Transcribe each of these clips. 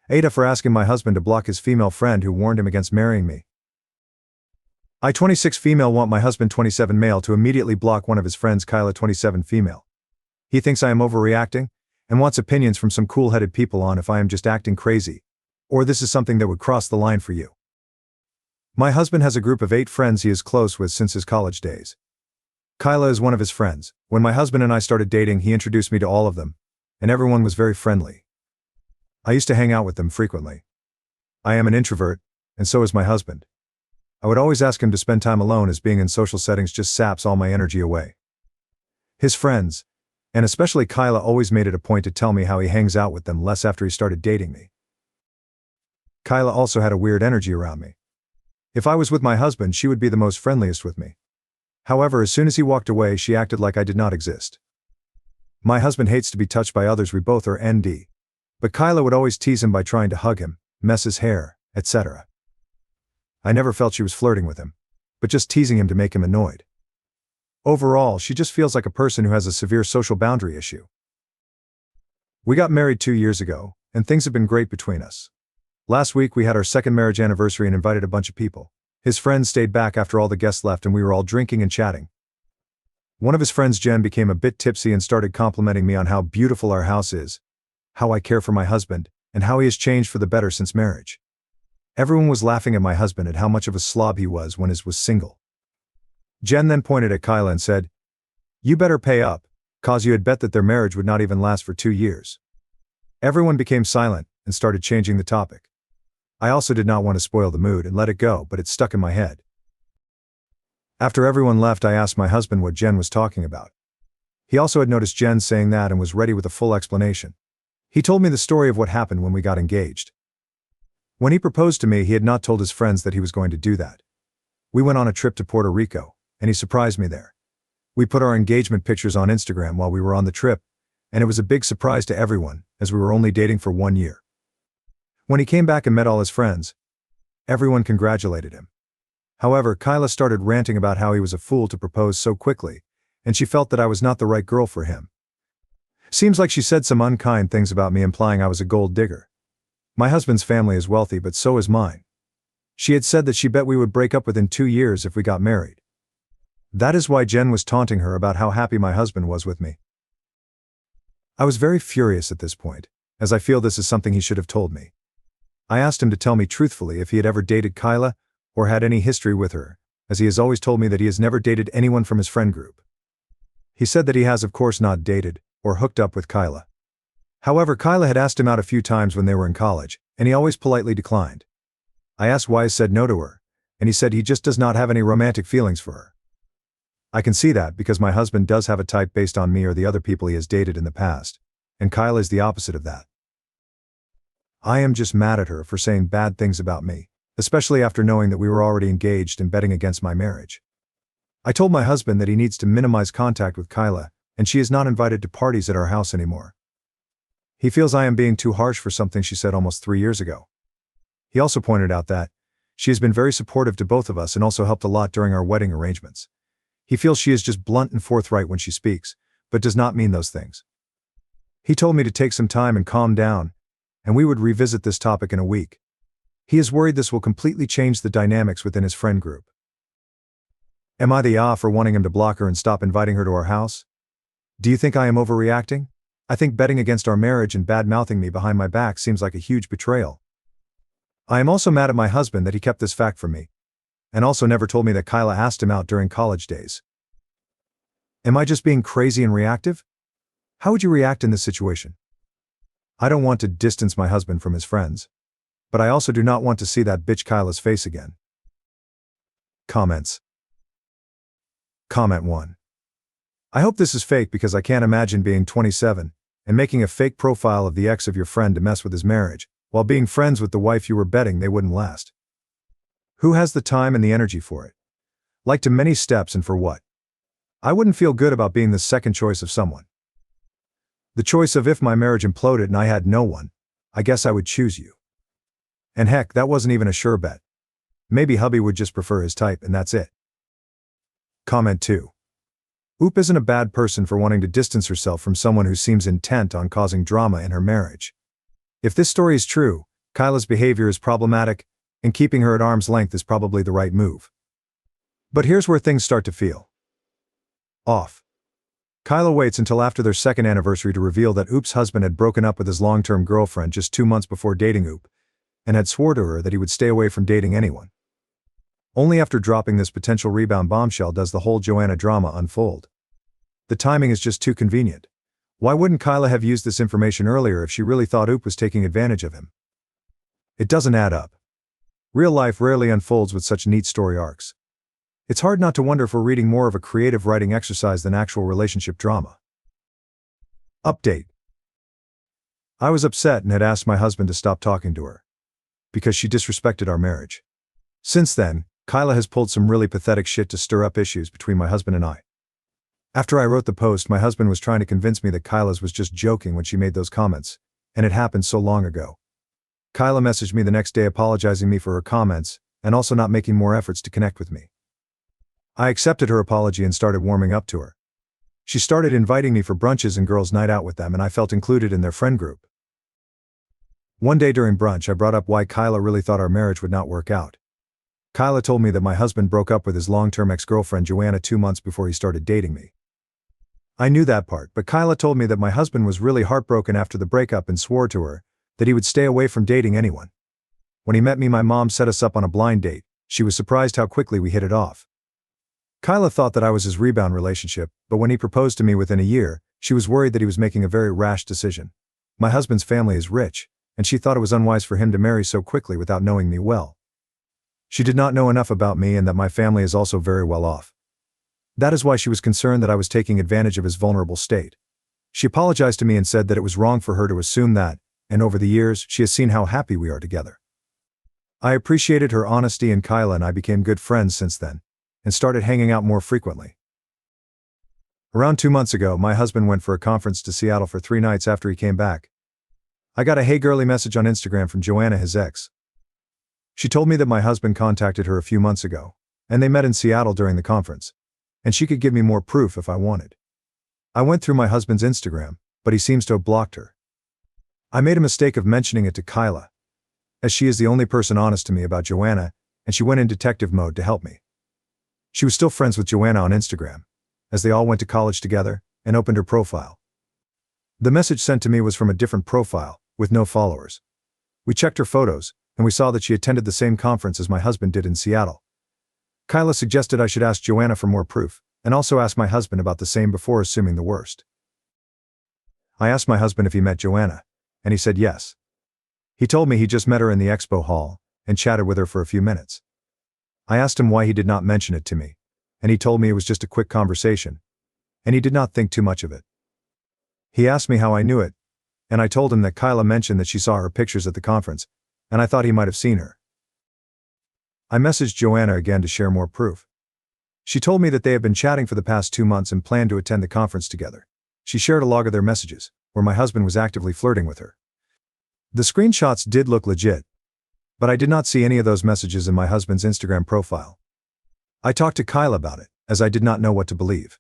AITAH for asking my husband to block his female friend who warned him against marrying me. I 26 female want my husband 27 male to immediately block one of his friends Kyla 27 female. He thinks I am overreacting and wants opinions from some cool-headed people on if I am just acting crazy, or this is something that would cross the line for you. My husband has a group of 8 friends he is close with since his college days. Kyla is one of his friends. When my husband and I started dating, he introduced me to all of them, and everyone was very friendly. I used to hang out with them frequently. I am an introvert, and so is my husband. I would always ask him to spend time alone as being in social settings just saps all my energy away. His friends, and especially Kyla, always made it a point to tell me how he hangs out with them less after he started dating me. Kyla also had a weird energy around me. If I was with my husband, she would be the most friendliest with me. However, as soon as he walked away, she acted like I did not exist. My husband hates to be touched by others, we both are ND. But Kyla would always tease him by trying to hug him, mess his hair, etc. I never felt she was flirting with him, but just teasing him to make him annoyed. Overall, she just feels like a person who has a severe social boundary issue. We got married 2 years ago, and things have been great between us. Last week we had our second marriage anniversary and invited a bunch of people. His friends stayed back after all the guests left and we were all drinking and chatting. One of his friends, Jen, became a bit tipsy and started complimenting me on how beautiful our house is, how I care for my husband, and how he has changed for the better since marriage. Everyone was laughing at my husband at how much of a slob he was when he was single. Jen then pointed at Kyla and said, "You better pay up, cause you had bet that their marriage would not even last for 2 years. Everyone became silent and started changing the topic. I also did not want to spoil the mood and let it go, but it stuck in my head. After everyone left, I asked my husband what Jen was talking about. He also had noticed Jen saying that and was ready with a full explanation. He told me the story of what happened when we got engaged. When he proposed to me, he had not told his friends that he was going to do that. We went on a trip to Puerto Rico, and he surprised me there. We put our engagement pictures on Instagram while we were on the trip, and it was a big surprise to everyone, as we were only dating for 1 year. When he came back and met all his friends, everyone congratulated him. However, Kyla started ranting about how he was a fool to propose so quickly, and she felt that I was not the right girl for him. Seems like she said some unkind things about me, implying I was a gold digger. My husband's family is wealthy, but so is mine. She had said that she bet we would break up within 2 years if we got married. That is why Jen was taunting her about how happy my husband was with me. I was very furious at this point, as I feel this is something he should have told me. I asked him to tell me truthfully if he had ever dated Kyla or had any history with her, as he has always told me that he has never dated anyone from his friend group. He said that he has of course not dated or hooked up with Kyla. However, Kyla had asked him out a few times when they were in college, and he always politely declined. I asked why he said no to her, and he said he just does not have any romantic feelings for her. I can see that because my husband does have a type based on me or the other people he has dated in the past, and Kyla is the opposite of that. I am just mad at her for saying bad things about me, especially after knowing that we were already engaged and betting against my marriage. I told my husband that he needs to minimize contact with Kyla, and she is not invited to parties at our house anymore. He feels I am being too harsh for something she said almost 3 years ago. He also pointed out that she has been very supportive to both of us and also helped a lot during our wedding arrangements. He feels she is just blunt and forthright when she speaks, but does not mean those things. He told me to take some time and calm down, and we would revisit this topic in a week. He is worried this will completely change the dynamics within his friend group. Am I the for wanting him to block her and stop inviting her to our house? Do you think I am overreacting? I think betting against our marriage and bad-mouthing me behind my back seems like a huge betrayal. I am also mad at my husband that he kept this fact from me, and also never told me that Kyla asked him out during college days. Am I just being crazy and reactive? How would you react in this situation? I don't want to distance my husband from his friends, but I also do not want to see that bitch Kyla's face again. Comments. Comment 1. I hope this is fake because I can't imagine being 27 and making a fake profile of the ex of your friend to mess with his marriage, while being friends with the wife you were betting they wouldn't last. Who has the time and the energy for it? Like to many steps and for what? I wouldn't feel good about being the second choice of someone. The choice of if my marriage imploded and I had no one, I guess I would choose you. And heck, that wasn't even a sure bet. Maybe hubby would just prefer his type and that's it. Comment 2. Oop isn't a bad person for wanting to distance herself from someone who seems intent on causing drama in her marriage. If this story is true, Kyla's behavior is problematic, and keeping her at arm's length is probably the right move. But here's where things start to feel off. Kyla waits until after their second anniversary to reveal that Oop's husband had broken up with his long-term girlfriend just 2 months before dating Oop, and had swore to her that he would stay away from dating anyone. Only after dropping this potential rebound bombshell does the whole Joanna drama unfold. The timing is just too convenient. Why wouldn't Kyla have used this information earlier if she really thought Oop was taking advantage of him? It doesn't add up. Real life rarely unfolds with such neat story arcs. It's hard not to wonder if we're reading more of a creative writing exercise than actual relationship drama. Update. I was upset and had asked my husband to stop talking to her, because she disrespected our marriage. Since then, Kyla has pulled some really pathetic shit to stir up issues between my husband and I. After I wrote the post, my husband was trying to convince me that Kyla's was just joking when she made those comments, and it happened so long ago. Kyla messaged me the next day apologizing me for her comments, and also not making more efforts to connect with me. I accepted her apology and started warming up to her. She started inviting me for brunches and girls' night out with them, and I felt included in their friend group. One day during brunch, I brought up why Kyla really thought our marriage would not work out. Kyla told me that my husband broke up with his long-term ex-girlfriend Joanna 2 months before he started dating me. I knew that part, but Kyla told me that my husband was really heartbroken after the breakup and swore to her that he would stay away from dating anyone. When he met me, my mom set us up on a blind date. She was surprised how quickly we hit it off. Kyla thought that I was his rebound relationship, but when he proposed to me within a year, she was worried that he was making a very rash decision. My husband's family is rich, and she thought it was unwise for him to marry so quickly without knowing me well. She did not know enough about me and that my family is also very well off. That is why she was concerned that I was taking advantage of his vulnerable state. She apologized to me and said that it was wrong for her to assume that, and over the years, she has seen how happy we are together. I appreciated her honesty, and Kyla and I became good friends since then, and started hanging out more frequently. Around 2 months ago, my husband went for a conference to Seattle for 3 nights after he came back. I got a "Hey girly" message on Instagram from Joanna, his ex. She told me that my husband contacted her a few months ago, and they met in Seattle during the conference, and she could give me more proof if I wanted. I went through my husband's Instagram, but he seems to have blocked her. I made a mistake of mentioning it to Kyla, as she is the only person honest to me about Joanna, and she went in detective mode to help me. She was still friends with Joanna on Instagram, as they all went to college together, and opened her profile. The message sent to me was from a different profile, with no followers. We checked her photos, and we saw that she attended the same conference as my husband did in Seattle. Kyla suggested I should ask Joanna for more proof, and also ask my husband about the same before assuming the worst. I asked my husband if he met Joanna, and he said yes. He told me he just met her in the expo hall, and chatted with her for a few minutes. I asked him why he did not mention it to me, and he told me it was just a quick conversation, and he did not think too much of it. He asked me how I knew it, and I told him that Kyla mentioned that she saw her pictures at the conference, and I thought he might have seen her. I messaged Joanna again to share more proof. She told me that they have been chatting for the past 2 months and planned to attend the conference together. She shared a log of their messages, where my husband was actively flirting with her. The screenshots did look legit, but I did not see any of those messages in my husband's Instagram profile. I talked to Kyla about it, as I did not know what to believe.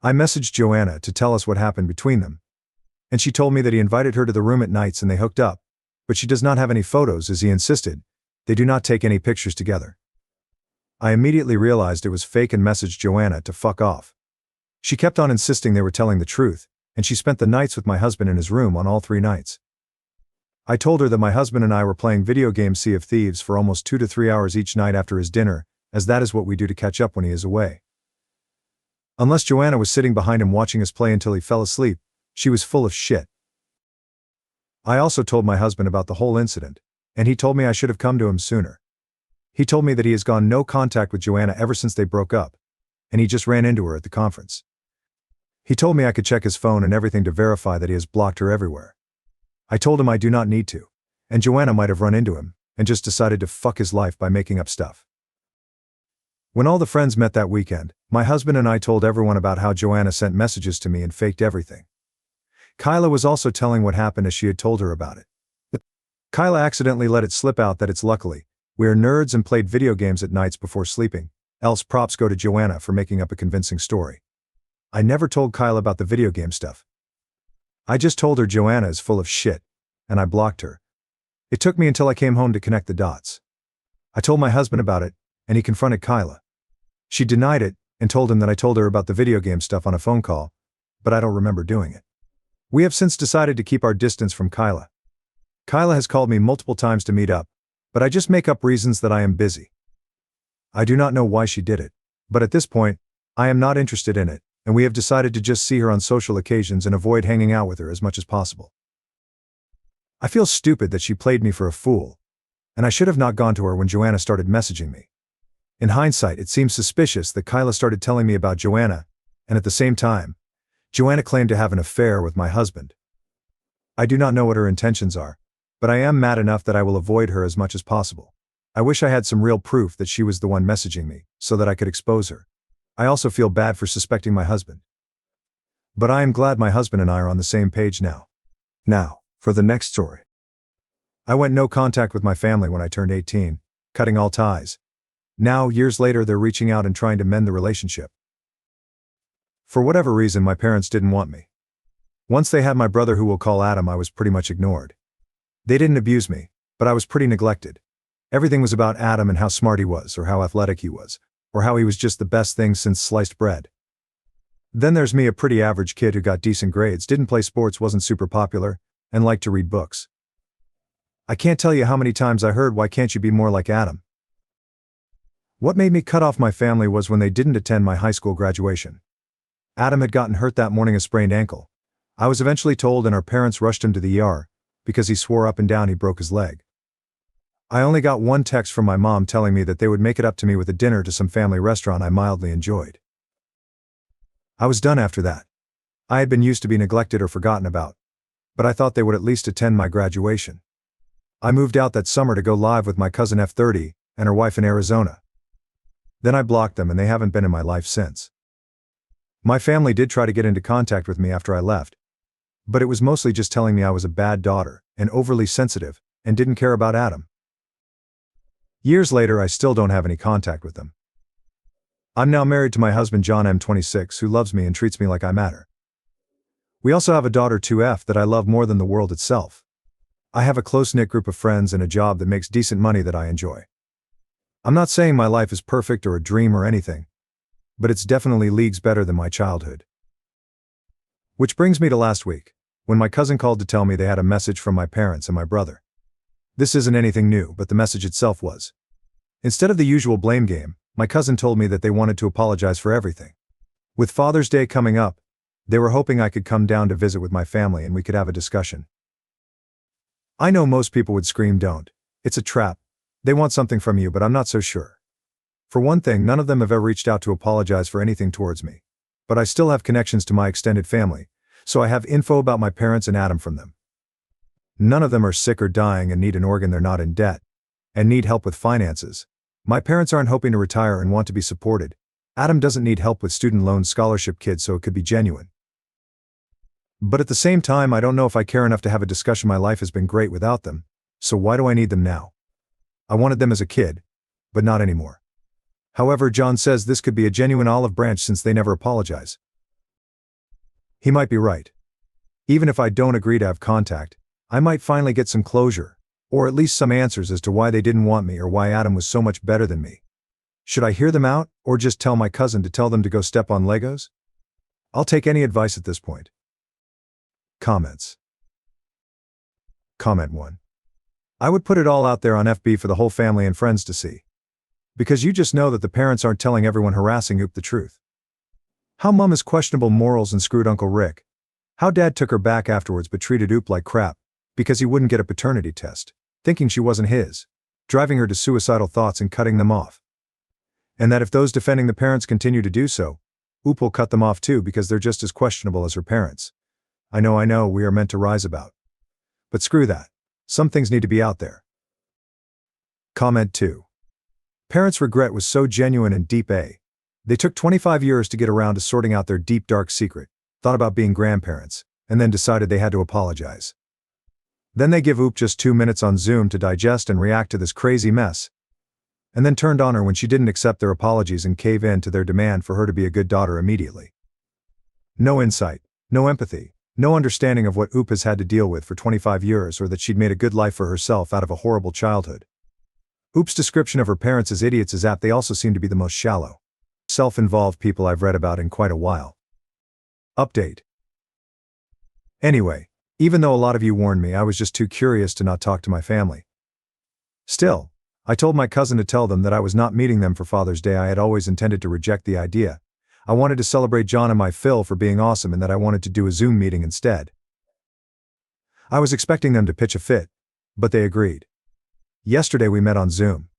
I messaged Joanna to tell us what happened between them, and she told me that he invited her to the room at nights and they hooked up, but she does not have any photos as he insisted they do not take any pictures together. I immediately realized it was fake and messaged Joanna to fuck off. She kept on insisting they were telling the truth, and she spent the nights with my husband in his room on all 3 nights. I told her that my husband and I were playing video game Sea of Thieves for almost 2 to 3 hours each night after his dinner, as that is what we do to catch up when he is away. Unless Joanna was sitting behind him watching us play until he fell asleep, she was full of shit. I also told my husband about the whole incident, and he told me I should have come to him sooner. He told me that he has gone no contact with Joanna ever since they broke up, and he just ran into her at the conference. He told me I could check his phone and everything to verify that he has blocked her everywhere. I told him I do not need to, and Joanna might have run into him, and just decided to fuck his life by making up stuff. When all the friends met that weekend, my husband and I told everyone about how Joanna sent messages to me and faked everything. Kyla was also telling what happened as she had told her about it. Kyla accidentally let it slip out that it's luckily, we are nerds and played video games at nights before sleeping, else props go to Joanna for making up a convincing story. I never told Kyla about the video game stuff. I just told her Joanna is full of shit, and I blocked her. It took me until I came home to connect the dots. I told my husband about it, and he confronted Kyla. She denied it, and told him that I told her about the video game stuff on a phone call, but I don't remember doing it. We have since decided to keep our distance from Kyla. Kyla has called me multiple times to meet up, but I just make up reasons that I am busy. I do not know why she did it, but at this point, I am not interested in it, and we have decided to just see her on social occasions and avoid hanging out with her as much as possible. I feel stupid that she played me for a fool, and I should have not gone to her when Joanna started messaging me. In hindsight, it seems suspicious that Kyla started telling me about Joanna, and at the same time, Joanna claimed to have an affair with my husband. I do not know what her intentions are, but I am mad enough that I will avoid her as much as possible. I wish I had some real proof that she was the one messaging me, so that I could expose her. I also feel bad for suspecting my husband. But I am glad my husband and I are on the same page now. Now, for the next story. I went no contact with my family when I turned 18, cutting all ties. Now, years later, they're reaching out and trying to mend the relationship. For whatever reason, my parents didn't want me. Once they had my brother, who we'll call Adam, I was pretty much ignored. They didn't abuse me, but I was pretty neglected. Everything was about Adam and how smart he was, or how athletic he was, or how he was just the best thing since sliced bread. Then there's me, a pretty average kid who got decent grades, didn't play sports, wasn't super popular, and liked to read books. I can't tell you how many times I heard, "Why can't you be more like Adam?" What made me cut off my family was when they didn't attend my high school graduation. Adam had gotten hurt that morning, a sprained ankle. I was eventually told, and our parents rushed him to the ER, because he swore up and down he broke his leg. I only got one text from my mom telling me that they would make it up to me with a dinner to some family restaurant I mildly enjoyed. I was done after that. I had been used to be neglected or forgotten about, but I thought they would at least attend my graduation. I moved out that summer to go live with my cousin F30 and her wife in Arizona. Then I blocked them, and they haven't been in my life since. My family did try to get into contact with me after I left, but it was mostly just telling me I was a bad daughter and overly sensitive and didn't care about Adam. Years later, I still don't have any contact with them. I'm now married to my husband John, I'm 26, who loves me and treats me like I matter. We also have a daughter 2F that I love more than the world itself. I have a close-knit group of friends and a job that makes decent money that I enjoy. I'm not saying my life is perfect or a dream or anything, but it's definitely leagues better than my childhood. Which brings me to last week, when my cousin called to tell me they had a message from my parents and my brother. This isn't anything new, but the message itself was. Instead of the usual blame game, my cousin told me that they wanted to apologize for everything. With Father's Day coming up, they were hoping I could come down to visit with my family and we could have a discussion. I know most people would scream, "Don't. It's a trap. They want something from you," but I'm not so sure. For one thing, none of them have ever reached out to apologize for anything towards me. But I still have connections to my extended family, so I have info about my parents and Adam from them. None of them are sick or dying and need an organ. They're not in debt and need help with finances. My parents aren't hoping to retire and want to be supported. Adam doesn't need help with student loans, scholarship kids, so it could be genuine. But at the same time, I don't know if I care enough to have a discussion. My life has been great without them, so why do I need them now? I wanted them as a kid, but not anymore. However, John says this could be a genuine olive branch since they never apologize. He might be right. Even if I don't agree to have contact, I might finally get some closure, or at least some answers as to why they didn't want me or why Adam was so much better than me. Should I hear them out, or just tell my cousin to tell them to go step on Legos? I'll take any advice at this point. Comments. Comment 1. I would put it all out there on FB for the whole family and friends to see. Because you just know that the parents aren't telling everyone harassing Oop the truth. How Mom has questionable morals and screwed Uncle Rick. How Dad took her back afterwards but treated Oop like crap, because he wouldn't get a paternity test, thinking she wasn't his, driving her to suicidal thoughts and cutting them off. And that if those defending the parents continue to do so, Oop will cut them off too because they're just as questionable as her parents. I know, we are meant to rise about. But screw that. Some things need to be out there. Comment 2. Parents' regret was so genuine and deep. They took 25 years to get around to sorting out their deep dark secret, thought about being grandparents, and then decided they had to apologize. Then they give Oop just 2 minutes on Zoom to digest and react to this crazy mess, and then turned on her when she didn't accept their apologies and cave in to their demand for her to be a good daughter immediately. No insight, no empathy, No understanding of what Oop has had to deal with for 25 years or that she'd made a good life for herself out of a horrible childhood. Oop's description of her parents as idiots is apt. They also seem to be the most shallow, self-involved people I've read about in quite a while. Update. Anyway, even though a lot of you warned me, I was just too curious to not talk to my family. Still, I told my cousin to tell them that I was not meeting them for Father's Day. I had always intended to reject the idea. I wanted to celebrate John and my Phil for being awesome and that I wanted to do a Zoom meeting instead. I was expecting them to pitch a fit, but they agreed. Yesterday we met on Zoom.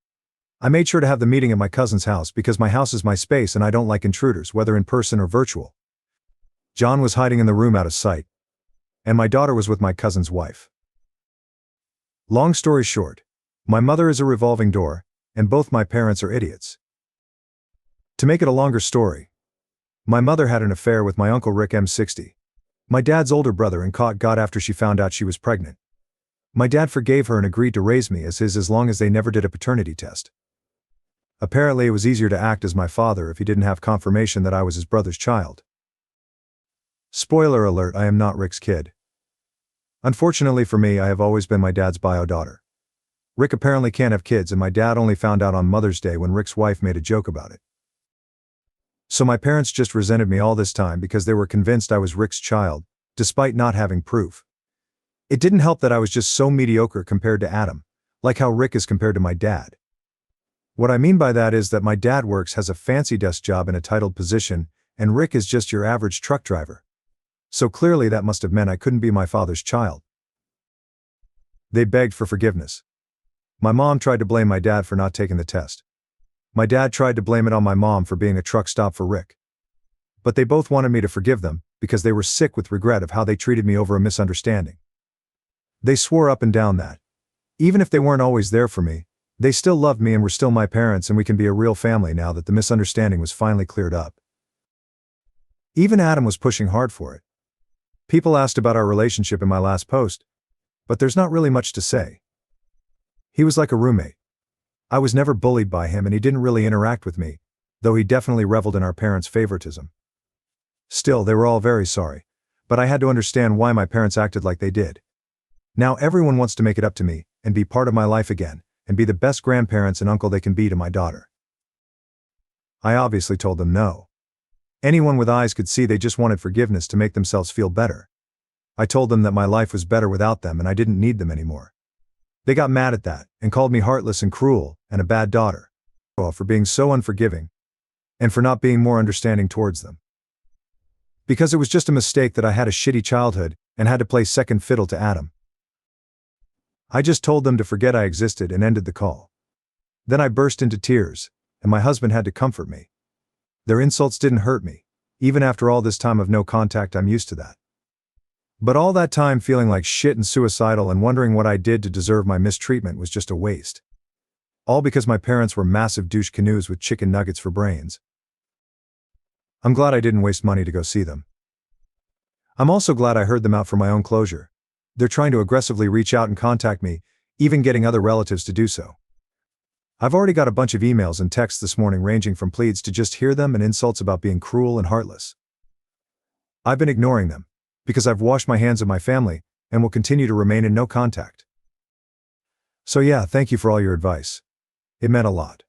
I made sure to have the meeting at my cousin's house because my house is my space and I don't like intruders, whether in person or virtual. John was hiding in the room out of sight, and my daughter was with my cousin's wife. Long story short, my mother is a revolving door, and both my parents are idiots. To make it a longer story, my mother had an affair with my uncle Rick M60, my dad's older brother, and caught God after she found out she was pregnant. My dad forgave her and agreed to raise me as his as long as they never did a paternity test. Apparently it was easier to act as my father if he didn't have confirmation that I was his brother's child. Spoiler alert, I am not Rick's kid. Unfortunately for me, I have always been my dad's bio daughter. Rick apparently can't have kids, and my dad only found out on Mother's Day when Rick's wife made a joke about it. So my parents just resented me all this time because they were convinced I was Rick's child, despite not having proof. It didn't help that I was just so mediocre compared to Adam, like how Rick is compared to my dad. What I mean by that is that my dad has a fancy desk job in a titled position, and Rick is just your average truck driver. So clearly that must have meant I couldn't be my father's child. They begged for forgiveness. My mom tried to blame my dad for not taking the test. My dad tried to blame it on my mom for being a truck stop for Rick. But they both wanted me to forgive them because they were sick with regret of how they treated me over a misunderstanding. They swore up and down that, even if they weren't always there for me, they still loved me and were still my parents, and we can be a real family now that the misunderstanding was finally cleared up. Even Adam was pushing hard for it. People asked about our relationship in my last post, but there's not really much to say. He was like a roommate. I was never bullied by him and he didn't really interact with me, though he definitely reveled in our parents' favoritism. Still, they were all very sorry, but I had to understand why my parents acted like they did. Now everyone wants to make it up to me and be part of my life again, and be the best grandparents and uncle they can be to my daughter. I obviously told them no. Anyone with eyes could see they just wanted forgiveness to make themselves feel better. I told them that my life was better without them and I didn't need them anymore. They got mad at that and called me heartless and cruel and a bad daughter for being so unforgiving and for not being more understanding towards them. Because it was just a mistake that I had a shitty childhood and had to play second fiddle to Adam. I just told them to forget I existed and ended the call. Then I burst into tears, and my husband had to comfort me. Their insults didn't hurt me. Even after all this time of no contact, I'm used to that. But all that time feeling like shit and suicidal and wondering what I did to deserve my mistreatment was just a waste. All because my parents were massive douche canoes with chicken nuggets for brains. I'm glad I didn't waste money to go see them. I'm also glad I heard them out for my own closure. They're trying to aggressively reach out and contact me, even getting other relatives to do so. I've already got a bunch of emails and texts this morning ranging from pleads to just hear them and insults about being cruel and heartless. I've been ignoring them, because I've washed my hands of my family, and will continue to remain in no contact. So yeah, thank you for all your advice. It meant a lot.